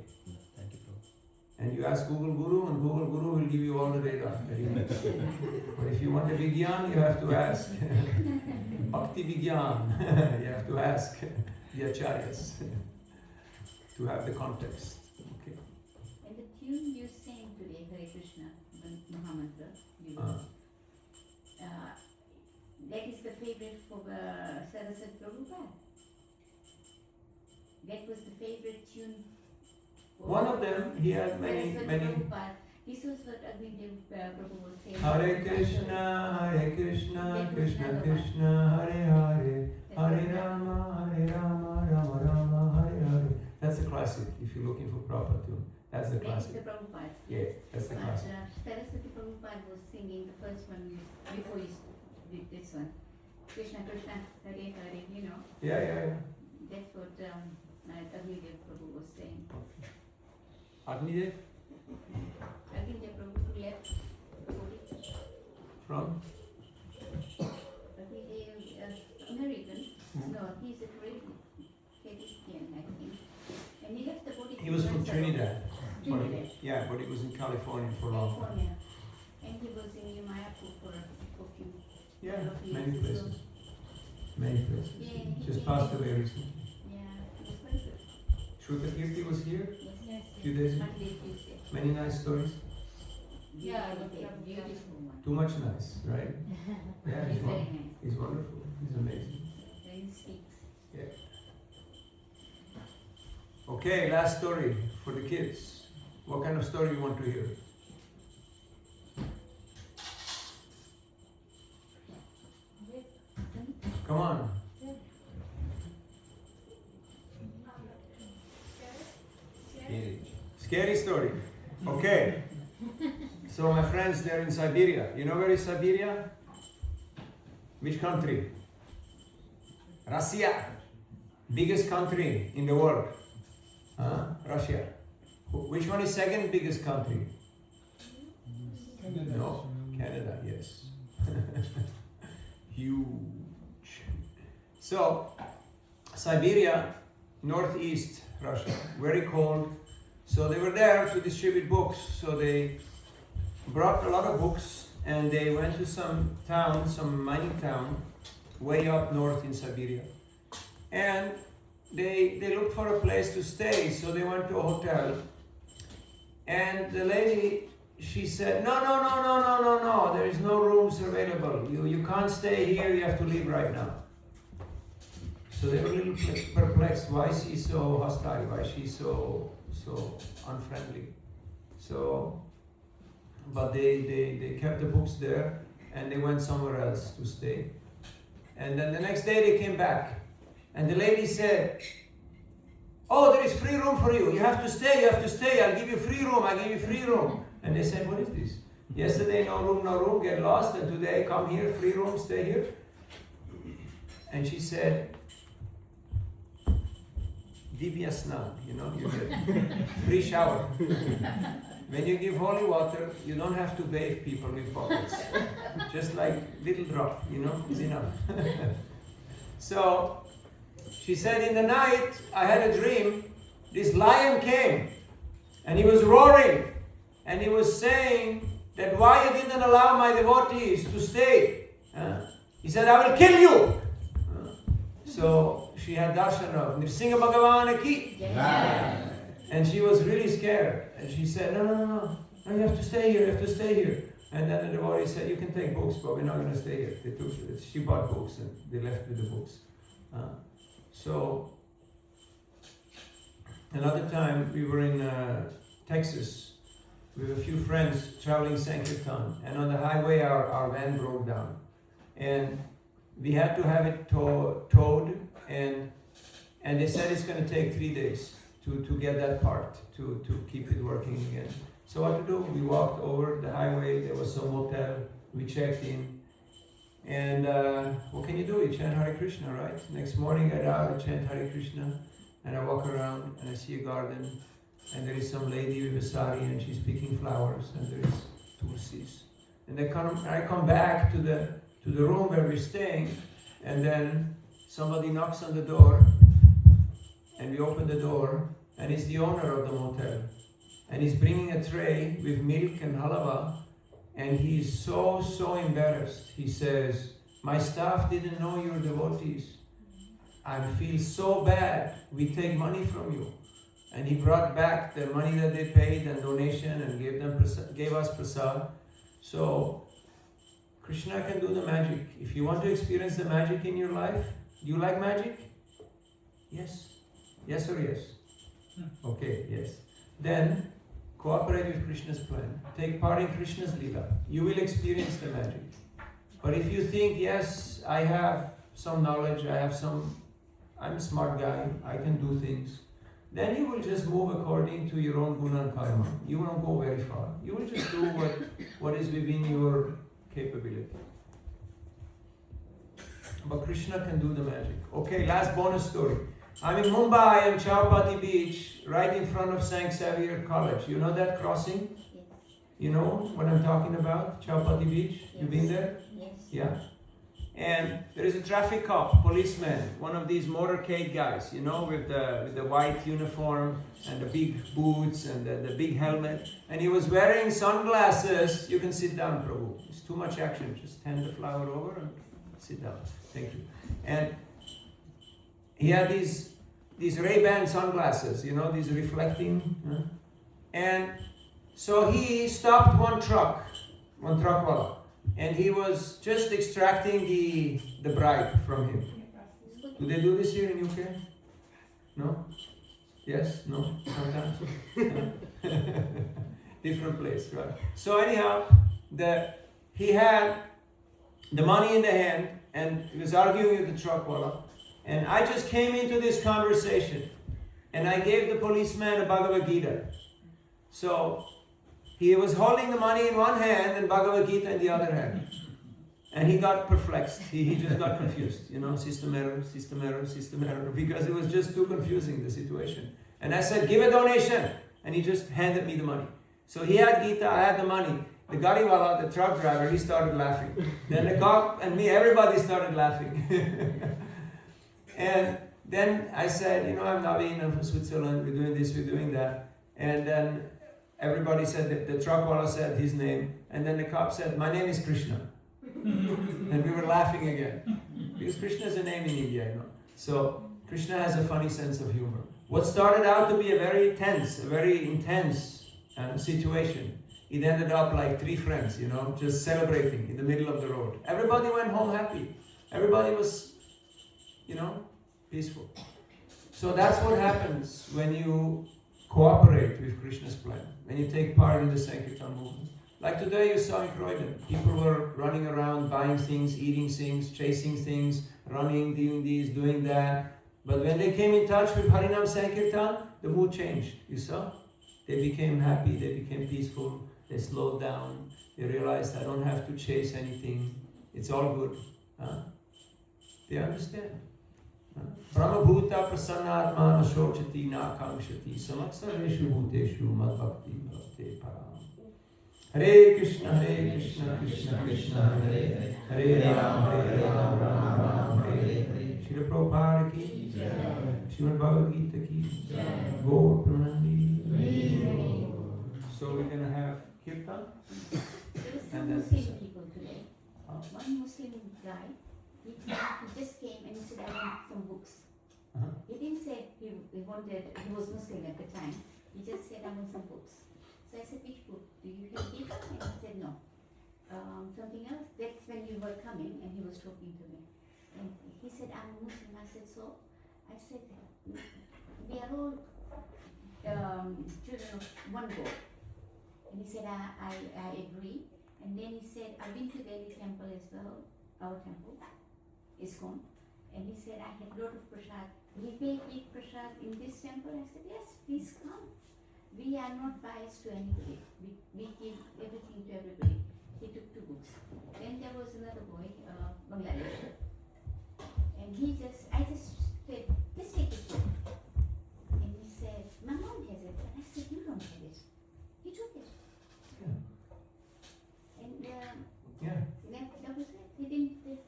thank you, Prabhu. And you ask Google Guru, and Google Guru will give you all the data. But if you want a Vigyan, you have to ask. Bhakti Vigyan, you have to ask the Acharyas to have the context. Okay. And the tune you sang today, Hare Krishna, the Mahamantra, That is the favorite for Saraswati Prabhupada. That was the favorite tune. One of them, he had many. This was what Agnidev Prabhu was saying. Hare Krishna, Krishna Krishna, Hare Hare, Hare Rama, Rama Rama, Hare Hare. That's a classic. If you're looking for proper tune, that's the classic. That is the Prabhupada. Yeah, that's the classic. Saraswati Prabhupada was singing the first one before he did this one. Krishna Krishna, Hare Hare, you know. Yeah. That's what Agnidev Prabhu was saying. Agnidev? Agnidev Prabhu left From? Agnidev, American. No, he's a Canadian, I think. And he left the body. He was from Trinidad. Trinidad. Yeah, but he was in California for a long time. California. And he was in Mayapur for a few. Yeah, years. many places. Many places. Yeah, Just passed away recently. Yeah, it was very good. Shruta Kirti was here Yes, a few days ago. Monday, Tuesday. Many nice stories. Yeah, beautiful one. Too much nice, right? Yeah, He's very nice. he's wonderful. He's amazing. Very sweet. Okay, last story for the kids. What kind of story you want to hear? Come on. Scary story. Okay. So my friends, they're in Siberia. You know where is Siberia? Which country? Russia. Biggest country in the world. Russia. Which one is second biggest country? No, Canada, yes. Huge. So, Siberia, northeast Russia, very cold. So they were there to distribute books. So they brought a lot of books and they went to some town, some mining town, way up north in Siberia. And they looked for a place to stay, so they went to a hotel. And the lady, she said, no, there is no rooms available. You can't stay here, you have to leave right now. So they were a little perplexed. Why is she so hostile? Why is she so unfriendly? So, but they kept the books there and they went somewhere else to stay. And then the next day they came back. And the lady said, oh, there is free room for you. You have to stay. I'll give you free room. And they said, what is this? Yesterday, no room, get lost. And today, come here, free room, stay here. And she said, Divya Snan, you get free shower. When you give holy water, you don't have to bathe people with buckets. Just like little drop, is enough. So, she said, in the night, I had a dream. This lion came and he was roaring and he was saying that why you didn't allow my devotees to stay. He said, I will kill you. So she had darshan of Nrsimha Bhagavan ki. Yeah. And she was really scared. And she said, no, you have to stay here. And then the devotee said, you can take books, but we're not going to stay here. She bought books and they left with the books. So, another time we were in Texas with a few friends traveling Sankirtan, and on the highway our van broke down. And we had to have it towed, and they said it's going to take 3 days to get that part, to keep it working again. So what to do? We walked over the highway, there was some motel, we checked in. And what can you do? You chant Hare Krishna, right? Next morning I chant Hare Krishna and I walk around and I see a garden and there is some lady with a sari and she's picking flowers and there is tulsis. And I come back to the room where we're staying and then somebody knocks on the door and we open the door and it's the owner of the motel. And he's bringing a tray with milk and halava. And he's so embarrassed. He says, my staff didn't know you're devotees. I feel so bad. We take money from you. And he brought back the money that they paid and donation and gave us prasad. So Krishna can do the magic. If you want to experience the magic in your life, do you like magic? Yes. Yes or yes? Okay, yes. Then cooperate with Krishna's plan. Take part in Krishna's Leela. You will experience the magic. But if you think, yes, I have some knowledge, I'm a smart guy, I can do things, then you will just move according to your own guna and karma. You won't go very far. You will just do what is within your capability. But Krishna can do the magic. Okay, last bonus story. I'm in Mumbai on Chowpatty Beach, right in front of St. Xavier College. You know that crossing? Yes. You know what I'm talking about? Chowpatty Beach? Yes. You been there? Yes. Yeah. And there is a traffic cop, policeman, one of these motorcade guys, you know, with the white uniform and the big boots and the big helmet. And he was wearing sunglasses. You can sit down, Prabhu. It's too much action. Just hand the flower over and sit down. Thank you. And he had these Ray-Ban sunglasses, you know, these reflecting. And so he stopped one truck wala. And he was just extracting the bribe from him. Do they do this here in UK? No? Yes? No? Sometimes? Different place, right? So anyhow, he had the money in the hand and he was arguing with the truckwala. And I just came into this conversation and I gave the policeman a Bhagavad Gita. So he was holding the money in one hand and Bhagavad Gita in the other hand. And he got perplexed. He just got confused. You know, system error, because it was just too confusing, the situation. And I said, give a donation. And he just handed me the money. So he had Gita, I had the money. The gariwala, the truck driver, he started laughing. Then the cop and me, everybody started laughing. And then I said, you know, I'm Navina, I'm from Switzerland, we're doing this, we're doing that. And then everybody said, that the truckwala said his name, and then the cop said, my name is Krishna. And we were laughing again. Because Krishna is a name in India, you know. So Krishna has a funny sense of humor. What started out to be a very tense, a very intense situation, it ended up like three friends, you know, just celebrating in the middle of the road. Everybody went home happy. Everybody was, you know, peaceful. So that's what happens when you cooperate with Krishna's plan, when you take part in the Sankirtan movement. Like today you saw in Croydon, people were running around, buying things, eating things, chasing things, running, doing this, doing that. But when they came in touch with Harinam Sankirtan, the mood changed, you saw? They became happy, they became peaceful, they slowed down, they realized I don't have to chase anything, it's all good. They understand. Brahmabhuta prasannatma nashochati na kamshati samaksareshu bhuteshu madbhakti bhavate param. Hare Krishna, Krishna Krishna, Hare Hare, Hare Ram, Ram Ram, Hare Hare. Srila Prabhupada ki, Srimad Bhagavad Gita ki, Gaur Pranandi. So we're going to have Kirtan. There was some Muslim people today. One Muslim guy, he just came and he said, I want some books. He didn't say he wanted, he was Muslim at the time. He just said, I want some books. So I said, which book? Do you have given? And he said, no. Something else? That's when you were coming and he was talking to me. And he said, I'm a Muslim. I said, so? I said, we are all children of one God. And he said, I agree. And then he said, I've been to Delhi temple as well, our temple, ISKCON. And he said, I had a lot of prasad. We may eat prasad in this temple? I said, yes, please come. We are not biased to anybody. We give everything to everybody. He took 2 books. Then there was another boy, Bangladesh. And I just said, just take this book. And he said, my mom has it. And I said, you don't have it. He took it. And that was it. He didn't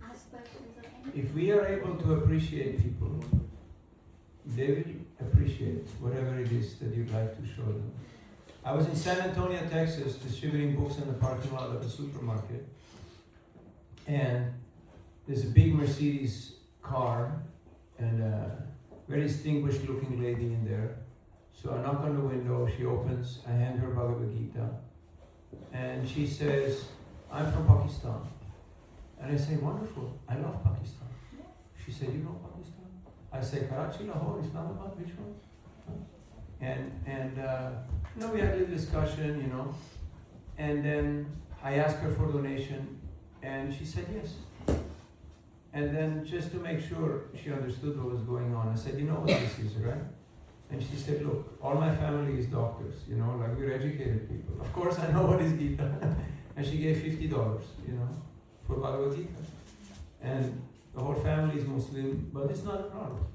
ask questions or anything. If we are able to appreciate people, they will appreciate whatever it is that you'd like to show them. I was in San Antonio, Texas, distributing books in the parking lot of a supermarket. And there's a big Mercedes car and a very distinguished looking lady in there. So I knock on the window, she opens, I hand her Bhagavad Gita. And she says, I'm from Pakistan. And I say, wonderful, I love Pakistan. She said, you know Pakistan? I say, Karachi, Lahore, Islamabad, which one? And we had a little discussion, and then I asked her for donation, and she said yes. And then just to make sure she understood what was going on, I said, you know what this is, right? And she said, look, all my family is doctors, like we're educated people. Of course I know what is Gita. And she gave $50, for Bhagavad Gita. And the whole family is Muslim, but it's not a problem.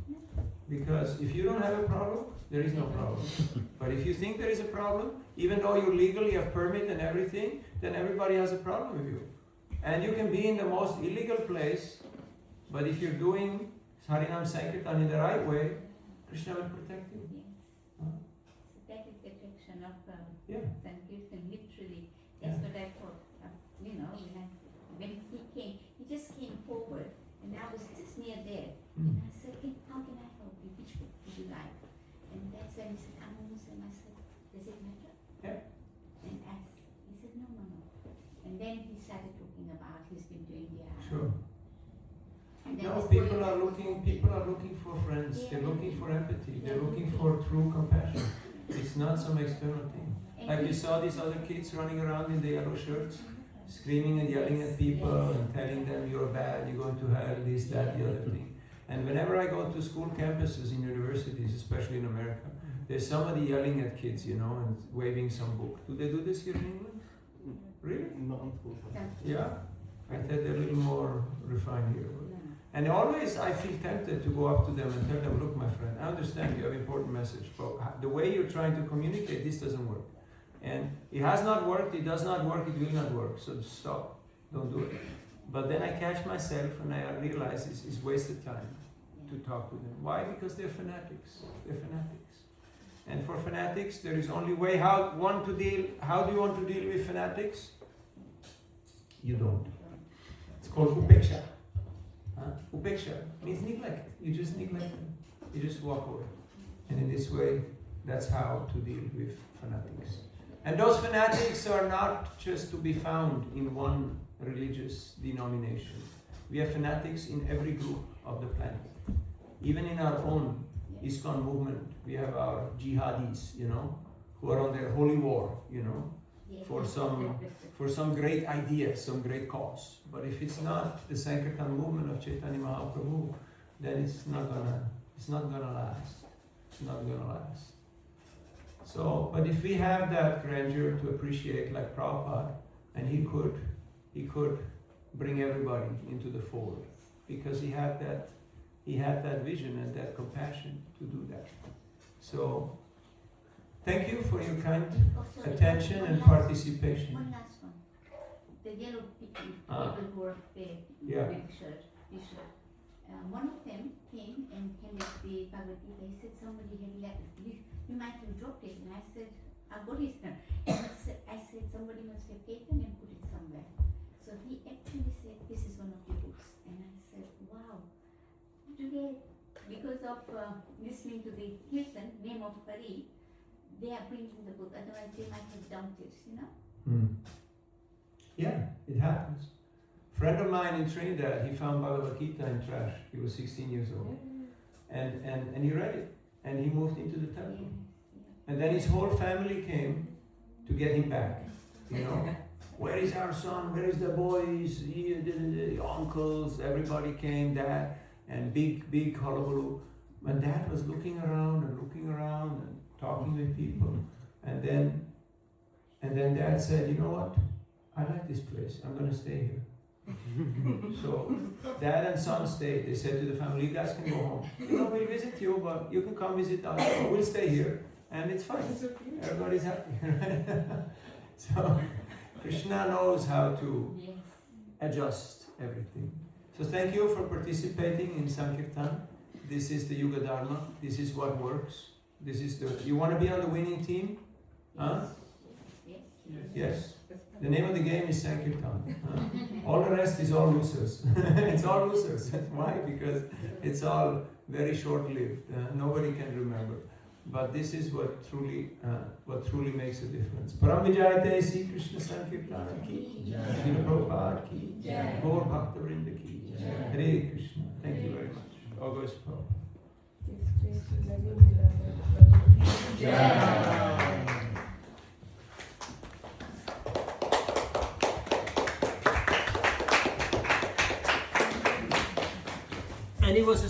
Because if you don't have a problem, there is no problem. But if you think there is a problem, even though you legally have permit and everything, then everybody has a problem with you. And you can be in the most illegal place, but if you're doing Harinam Sankirtan in the right way, Krishna will protect you. Yes. So that is the direction of Yeah. Sankirtan, literally. That's what I thought. When he came, he just came forward, and I was just near there. And I said, how can I help you? Which book would you like? And that's when he said, I'm a Muslim. I said, does it matter? Yeah. And he said, no. And then he started talking about he's been doing the Sure. And then No, he's people going are to- looking for friends. They're looking for empathy. They're looking for true compassion. It's not some external thing. And Like he- you saw these other kids running around in the yellow shirts, screaming and yelling at people and telling them you're bad, you're going to hell, this, that, the other thing. And whenever I go to school campuses in universities, especially in America, there's somebody yelling at kids, and waving some book. Do they do this here in England? Really? Yeah? I thought they're a little more refined here. And always I feel tempted to go up to them and tell them, look, my friend, I understand you have an important message, but the way you're trying to communicate, this doesn't work. And it has not worked, it does not work, it will not work. So stop, don't do it. But then I catch myself and I realize it's wasted time to talk to them. Why? Because they're fanatics. They're fanatics. And for fanatics, there is only way how do you want to deal with fanatics? You don't. It's called upeksha. Upeksha means neglect. You just neglect them. You just walk away. And in this way, that's how to deal with fanatics. And those fanatics are not just to be found in one religious denomination. We have fanatics in every group of the planet. Even in our own ISKCON movement, we have our jihadis, who are on their holy war, for some great idea, some great cause. But if it's not the Sankirtan movement of Chaitanya Mahaprabhu, then it's not gonna last. It's not gonna last. So, but if we have that grandeur to appreciate, like Prabhupada, and he could bring everybody into the fold, because he had that vision and that compassion to do that. So, thank you for your kind attention and participation. One last one. The yellow people who are there, Yeah. big shirt, t-shirt. One of them came and handed the Bhagavad Gita. He said somebody had left. You might have dropped it. And I said, what is that? And I said somebody must have taken and put it somewhere. So he actually said, this is one of your books. And I said, wow. Today, because of listening to the Kirtan, name of Hari, they are bringing the book. Otherwise, they might have dumped it, Yeah, it happens. Friend of mine in Trinidad, he found Bhagavad Gita in trash. He was 16 years old. And he read it. And he moved into the temple. And then his whole family came to get him back. Where is our son? Where is the boys? The uncles, everybody came, dad, and big hullabaloo. And dad was looking around and talking with people. And then dad said, you know what? I like this place. I'm going to stay here. So dad and son stayed. They said to the family, you guys can go home. We'll visit you, but you can come visit us. We'll stay here. And it's fine. Everybody's happy. So Krishna knows how to adjust everything. So thank you for participating in Sankirtan. This is the Yuga Dharma. This is what works. You want to be on the winning team? Huh? Yes. The name of the game is Sankirtan. All the rest is all losers. It's all losers. Why? Because it's all very short-lived. Nobody can remember. But this is what truly makes a difference. Param Vijayate Sri Krishna Sankirtana ki, Srila Prabhupada ki, Gaur Bhakta Vrinda ki, Hare Krishna. Thank you very much. August Prabhu. And he was a